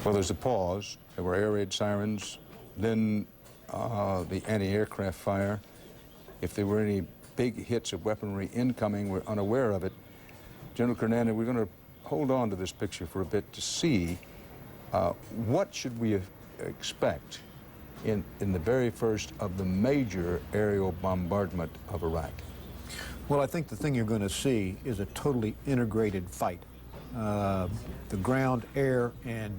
Well, there's a pause. There were air raid sirens, then the anti-aircraft fire. If there were any big hits of weaponry incoming, we're unaware of it. General Kernan, we're going to hold on to this picture for a bit to see what should we expect in the very first of the major aerial bombardment of Iraq. Well, I think the thing you're going to see is a totally integrated fight. The ground, air, and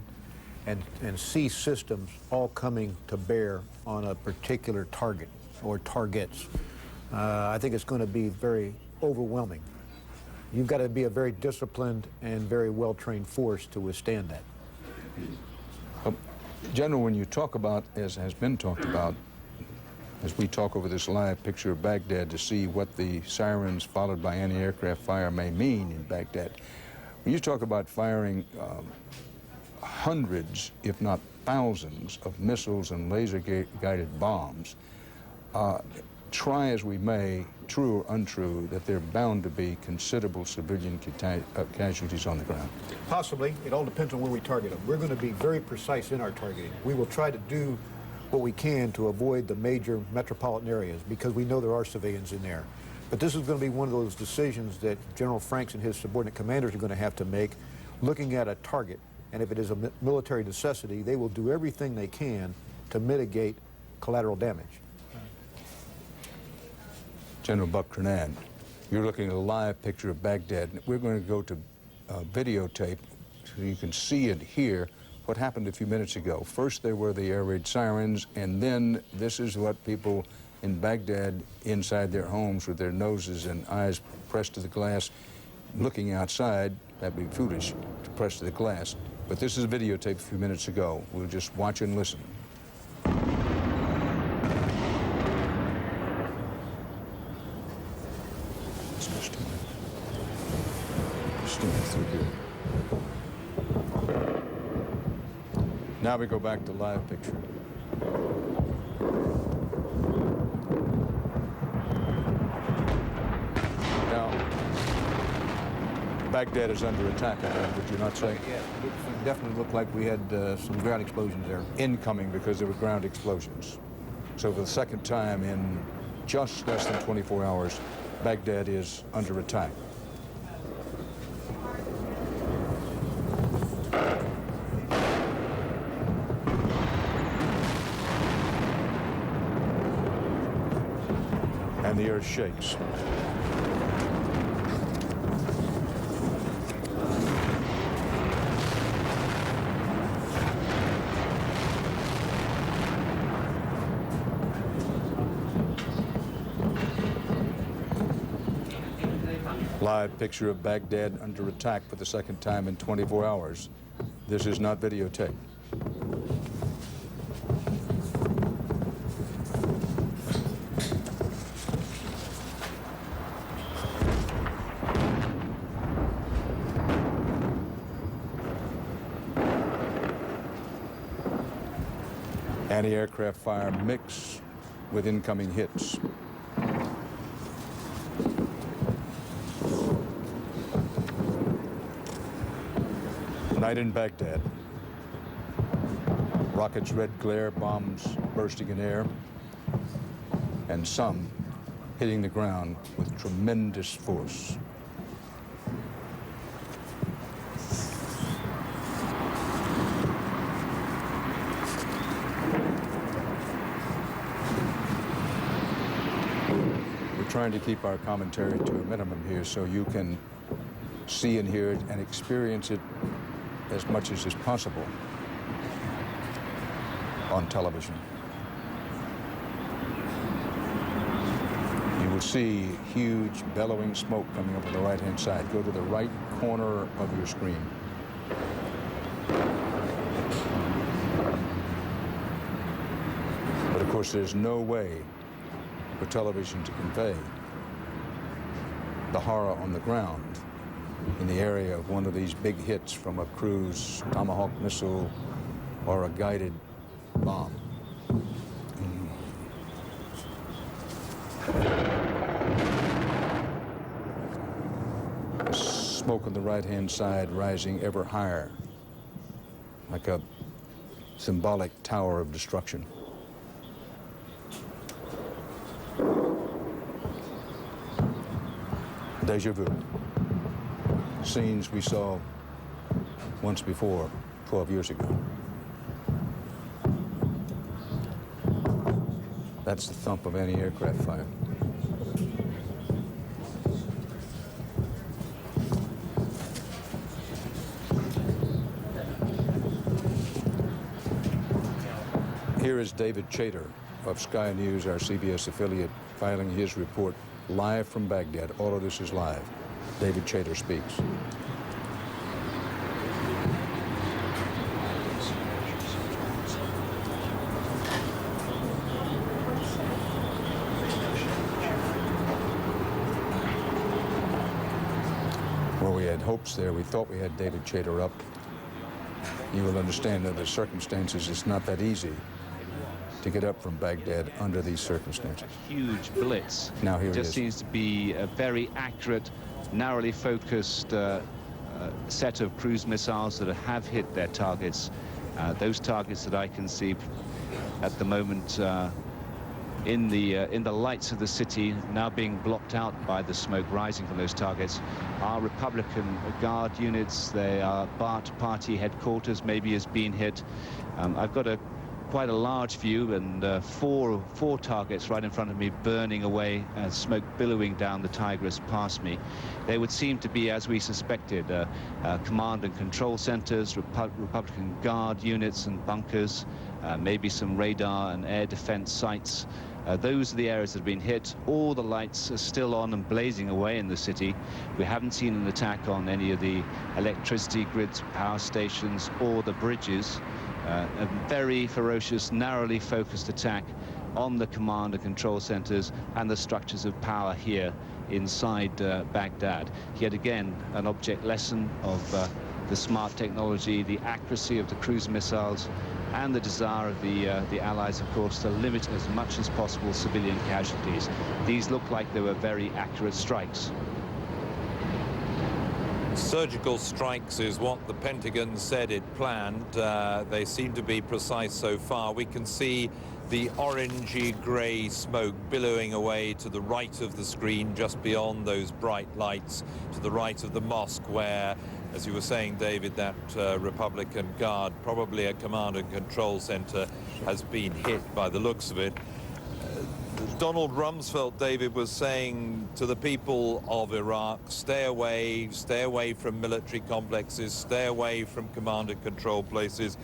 sea systems all coming to bear on a particular target or targets. I think it's going to be very overwhelming. You've got to be a very disciplined and very well-trained force to withstand that. General, when you talk about, as has been talked about, as we talk over this live picture of Baghdad to see what the sirens followed by anti-aircraft fire may mean in Baghdad, when you talk about firing hundreds, if not thousands, of missiles and laser-guided bombs, try as we may, true or untrue, that there are bound to be considerable civilian casualties on the ground? Possibly. It all depends on where we target them. We're going to be very precise in our targeting. We will try to do what we can to avoid the major metropolitan areas because we know there are civilians in there. But this is going to be one of those decisions that General Franks and his subordinate commanders are going to have to make, looking at a target. And if it is a military necessity, they will do everything they can to mitigate collateral damage. General Buck Kernan, you're looking at a live picture of Baghdad. We're going to go to videotape so you can see and hear what happened a few minutes ago. First there were the air raid sirens, and then this is what people in Baghdad inside their homes with their noses and eyes pressed to the glass, looking outside. That'd be foolish to press to the glass. But this is a videotape a few minutes ago. We'll just watch and listen. Now we go back to live picture. Now, Baghdad is under attack, I think, would you not say? Yeah, it definitely looked like we had some ground explosions there. Incoming because there were ground explosions. So for the second time in just less than 24 hours, Baghdad is under attack. And the earth shakes. Live picture of Baghdad under attack for the second time in 24 hours. This is not videotape. Anti-aircraft fire mixed with incoming hits. Night in Baghdad. Rockets' red glare, bombs bursting in air, and some hitting the ground with tremendous force. Trying to keep our commentary to a minimum here so you can see and hear it and experience it as much as is possible on television. You will see huge bellowing smoke coming up on the right-hand side. Go to the right corner of your screen. But of course, there's no way for television to convey the horror on the ground in the area of one of these big hits from a cruise Tomahawk missile or a guided bomb. Smoke on the right-hand side rising ever higher, like a symbolic tower of destruction. Deja vu. Scenes we saw once before, 12 years ago. That's the thump of anti-aircraft fire. Here is David Chater of Sky News, our CBS affiliate, filing his report live from Baghdad. All of this is live. David Chater speaks. Well, we had hopes there. We thought we had David Chater up. You will understand that the circumstances, it's not that easy to get up from Baghdad under these circumstances. Huge blitz. Now here it just is. Seems to be a very accurate, narrowly focused set of cruise missiles that have hit their targets. Those targets that I can see at the moment in the lights of the city, now being blocked out by the smoke rising from those targets, are Republican Guard units. They are Ba'ath Party headquarters, maybe has been hit. I've got quite a large view, and four targets right in front of me burning away, smoke billowing down the Tigris past me. They would seem to be, as we suspected, command and control centers, Republican Guard units and bunkers, maybe some radar and air defense sites. Those are the areas that have been hit. All the lights are still on and blazing away in the city. We haven't seen an attack on any of the electricity grids, power stations, or the bridges. A very ferocious, narrowly focused attack on the command and control centers and the structures of power here inside Baghdad. Yet again, an object lesson of the smart technology, the accuracy of the cruise missiles, and the desire of the Allies, of course, to limit as much as possible civilian casualties. These look like they were very accurate strikes. Surgical strikes is what the Pentagon said it planned. They seem to be precise so far. We can see the orangey grey smoke billowing away to the right of the screen, just beyond those bright lights, to the right of the mosque where, as you were saying, David, that Republican Guard, probably a command and control center, has been hit by the looks of it. Donald Rumsfeld, David, was saying to the people of Iraq, stay away from military complexes, stay away from command and control places.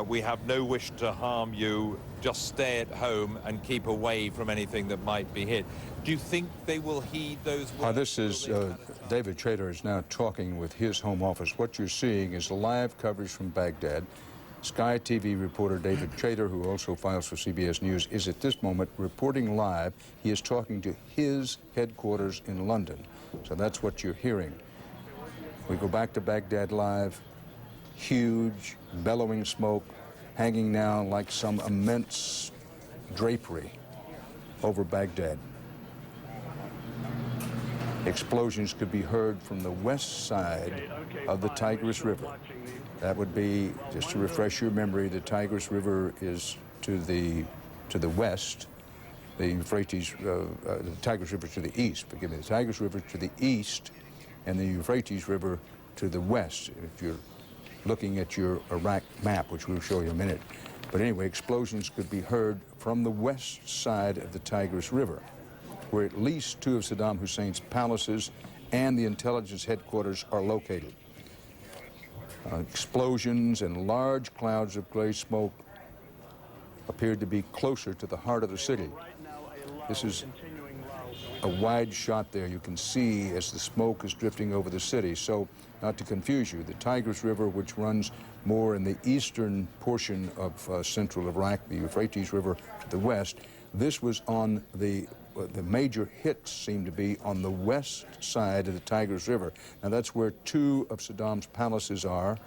We have no wish to harm you. Just stay at home and keep away from anything that might be hit. Do you think they will heed those words? This is David Chater is now talking with his home office. What you're seeing is live coverage from Baghdad. Sky TV reporter David Chater, who also files for CBS News, is at this moment reporting live. He is talking to his headquarters in London. So that's what you're hearing. We go back to Baghdad live. Huge, bellowing smoke hanging now like some immense drapery over Baghdad. Explosions could be heard from the west side of the Tigris River. That would be, just to refresh your memory, the Tigris River is to the west, the Euphrates, the Tigris River to the east, forgive me, the Tigris River to the east, and the Euphrates River to the west, if you're looking at your Iraq map, which we'll show you in a minute. But anyway, explosions could be heard from the west side of the Tigris River, where at least two of Saddam Hussein's palaces and the intelligence headquarters are located. Explosions and large clouds of gray smoke appeared to be closer to the heart of the city. This is a wide shot there. You can see as the smoke is drifting over the city. So, not to confuse you, the Tigris River, which runs more in the eastern portion of central Iraq, the Euphrates River to the west, this was on the major hits seem to be on the west side of the Tigris River. Now that's where two of Saddam's palaces are,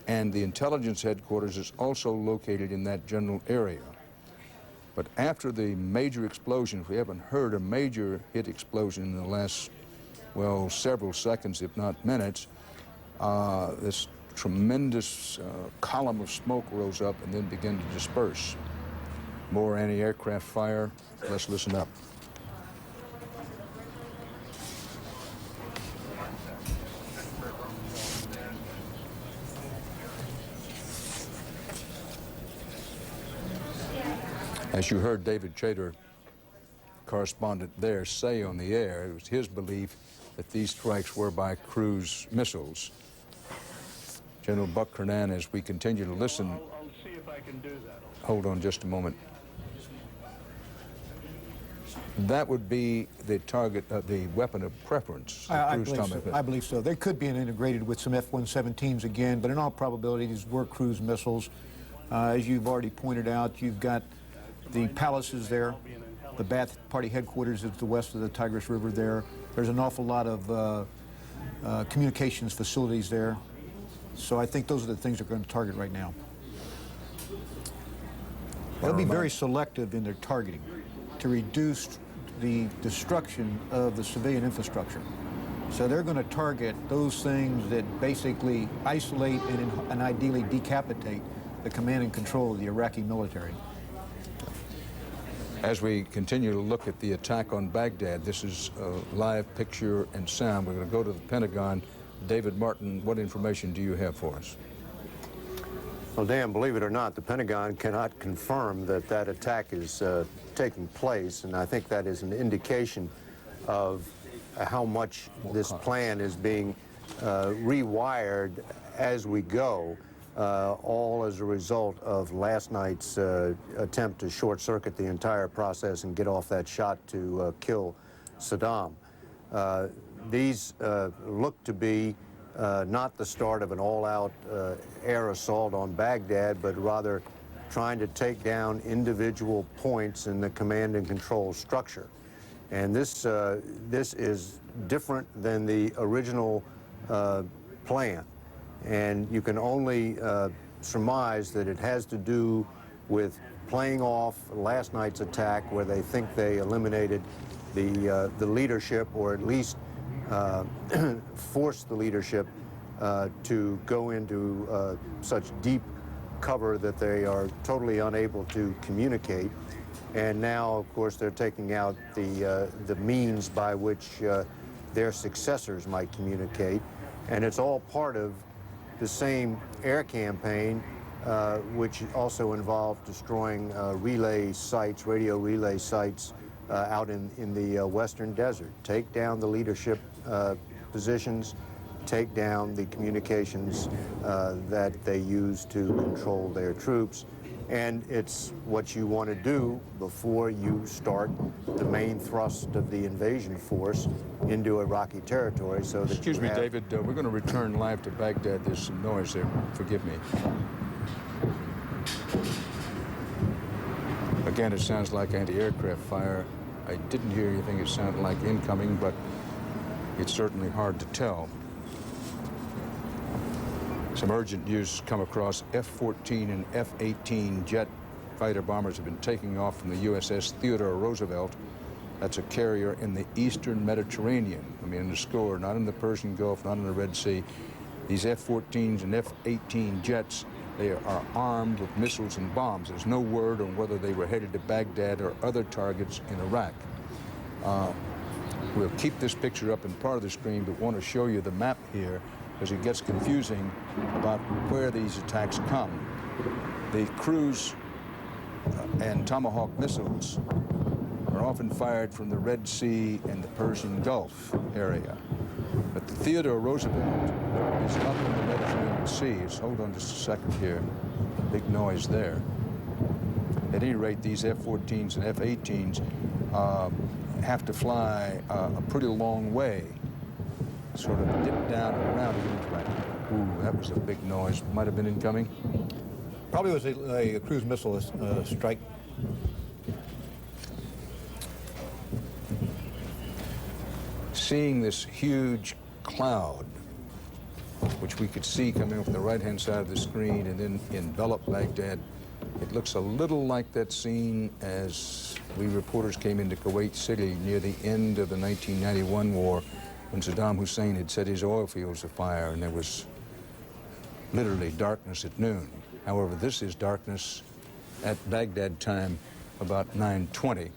and the intelligence headquarters is also located in that general area. But after the major explosions, we haven't heard a major hit explosion in the last, well, several seconds, if not minutes, this tremendous column of smoke rose up and then began to disperse. More anti-aircraft fire. Let's listen up. As you heard David Chater, correspondent there, say on the air, it was his belief that these strikes were by cruise missiles. General Buck Kernan, as we continue to listen. I'll see if I can do that. Hold on just a moment. That would be the target of the weapon of preference. I believe so. They could be integrated with some F-117s again, but in all probability, these were cruise missiles. As you've already pointed out, you've got the palaces there. The Ba'ath Party headquarters is to the west of the Tigris River there. There's an awful lot of communications facilities there. So I think those are the things they're going to target right now. They'll be very selective in their targeting to reduce the destruction of the civilian infrastructure. So they're going to target those things that basically isolate and ideally decapitate the command and control of the Iraqi military. As we continue to look at the attack on Baghdad, this is live picture and sound. We're going to go to the Pentagon. David Martin, what information do you have for us? Well, Dan, believe it or not, the Pentagon cannot confirm that that attack is taking place, and I think that is an indication of how much this plan is being rewired as we go, all as a result of last night's attempt to short-circuit the entire process and get off that shot to kill Saddam. These look to be not the start of an all-out air assault on Baghdad, but rather trying to take down individual points in the command and control structure. And this is different than the original plan. And you can only surmise that it has to do with playing off last night's attack, where they think they eliminated the leadership, or at least forced the leadership to go into such deep cover that they are totally unable to communicate. And now, of course, they're taking out the means by which their successors might communicate. And it's all part of the same air campaign, which also involved destroying relay sites, radio relay sites out in the western desert. Take down the leadership positions, take down the communications that they use to control their troops. And it's what you want to do before you start the main thrust of the invasion force into Iraqi territory. So that Excuse me, David, we're going to return live to Baghdad. There's some noise there. Forgive me. Again, it sounds like anti-aircraft fire. I didn't hear anything that sounded like incoming, but it's certainly hard to tell. Some urgent news come across. F-14 and F-18 jet fighter bombers have been taking off from the USS Theodore Roosevelt. That's a carrier in the eastern Mediterranean. I mean, in the score, not in the Persian Gulf, not in the Red Sea. These F-14s and F-18 jets, they are armed with missiles and bombs. There's no word on whether they were headed to Baghdad or other targets in Iraq. We'll keep this picture up in part of the screen, but want to show you the map here, because it gets confusing about where these attacks come. The cruise and Tomahawk missiles are often fired from the Red Sea and the Persian Gulf area. But the Theodore Roosevelt is up in the Mediterranean Sea. Hold on just a second here. Big noise there. At any rate, these F-14s and F-18s have to fly a pretty long way, sort of dip down and around to get into that. Ooh, that was a big noise. Might have been incoming. Probably was a cruise missile strike. Seeing this huge cloud, which we could see coming off the right-hand side of the screen and then envelop Baghdad, it looks a little like that scene as we reporters came into Kuwait City near the end of the 1991 war, when Saddam Hussein had set his oil fields afire and there was literally darkness at noon. However, this is darkness at Baghdad time, about 9:20.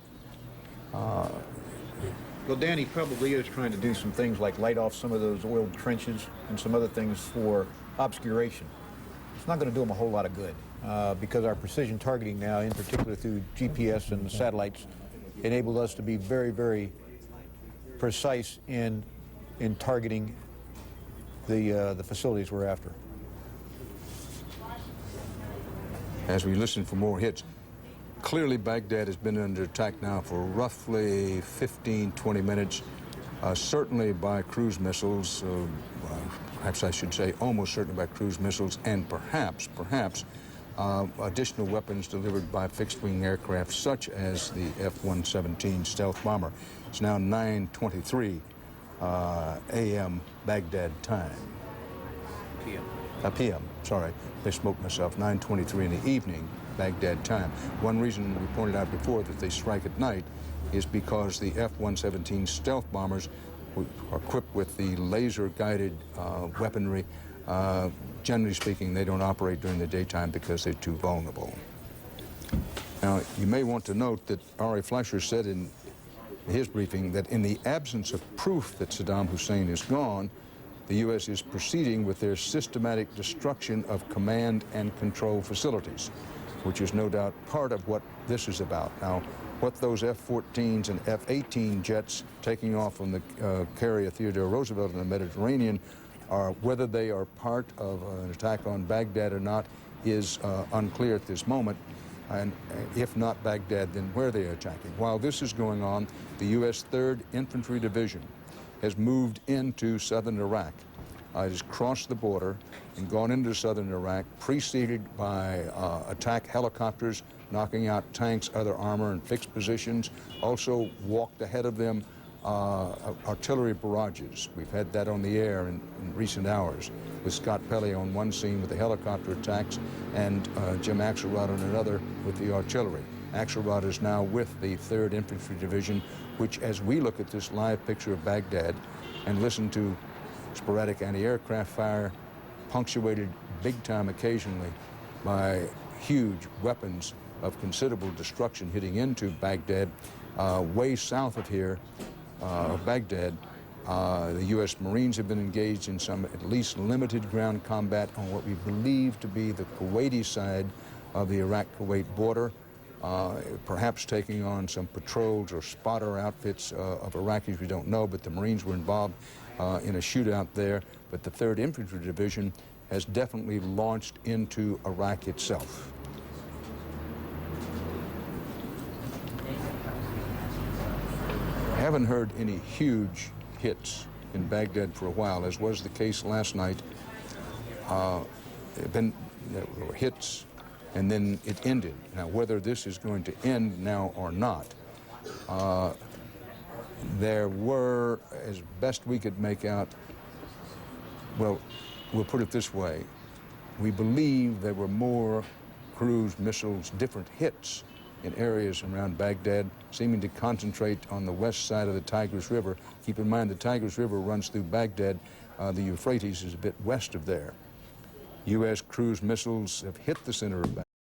Well, Dan, he probably is trying to do some things like light off some of those oiled trenches and some other things for obscuration. It's not going to do them a whole lot of good because our precision targeting now, in particular through GPS and satellites, enabled us to be very, very precise in targeting the facilities we're after. As we listen for more hits, clearly Baghdad has been under attack now for roughly 15, 20 minutes, certainly by cruise missiles, perhaps I should say almost certainly by cruise missiles, and perhaps additional weapons delivered by fixed-wing aircraft such as the F-117 stealth bomber. It's now 9:23 a.m. Baghdad time. PM, sorry, I spoke myself, 9:23 in the evening, Baghdad time. One reason we pointed out before that they strike at night is because the F-117 stealth bombers are equipped with the laser-guided weaponry. Generally speaking, they don't operate during the daytime because they're too vulnerable. Now, you may want to note that R.A. Fleischer said in his briefing that in the absence of proof that Saddam Hussein is gone, the U.S. is proceeding with their systematic destruction of command and control facilities, which is no doubt part of what this is about. Now, what those F-14s and F-18 jets taking off from the carrier Theodore Roosevelt in the Mediterranean are, whether they are part of an attack on Baghdad or not, is unclear at this moment. And if not Baghdad, then where they are attacking. While this is going on, the U.S. 3rd Infantry Division has moved into southern Iraq. It has crossed the border and gone into southern Iraq, preceded by attack helicopters, knocking out tanks, other armor in fixed positions. Also walked ahead of them artillery barrages. We've had that on the air in recent hours, with Scott Pelley on one scene with the helicopter attacks and Jim Axelrod on another with the artillery. Axelrod is now with the 3rd Infantry Division, which, as we look at this live picture of Baghdad and listen to sporadic anti-aircraft fire, punctuated big time occasionally by huge weapons of considerable destruction hitting into Baghdad, way south of here, Baghdad, the U.S. Marines have been engaged in some at least limited ground combat on what we believe to be the Kuwaiti side of the Iraq-Kuwait border, perhaps taking on some patrols or spotter outfits of Iraqis, we don't know, but the Marines were involved in a shootout there. But the 3rd Infantry Division has definitely launched into Iraq itself. I haven't heard any huge hits in Baghdad for a while, as was the case last night. There were hits, and then it ended. Now, whether this is going to end now or not, there were, as best we could make out, well, we'll put it this way. We believe there were more cruise missiles, different hits in areas around Baghdad, seeming to concentrate on the west side of the Tigris River. Keep in mind the Tigris River runs through Baghdad. The Euphrates is a bit west of there. U.S. cruise missiles have hit the center of Baghdad.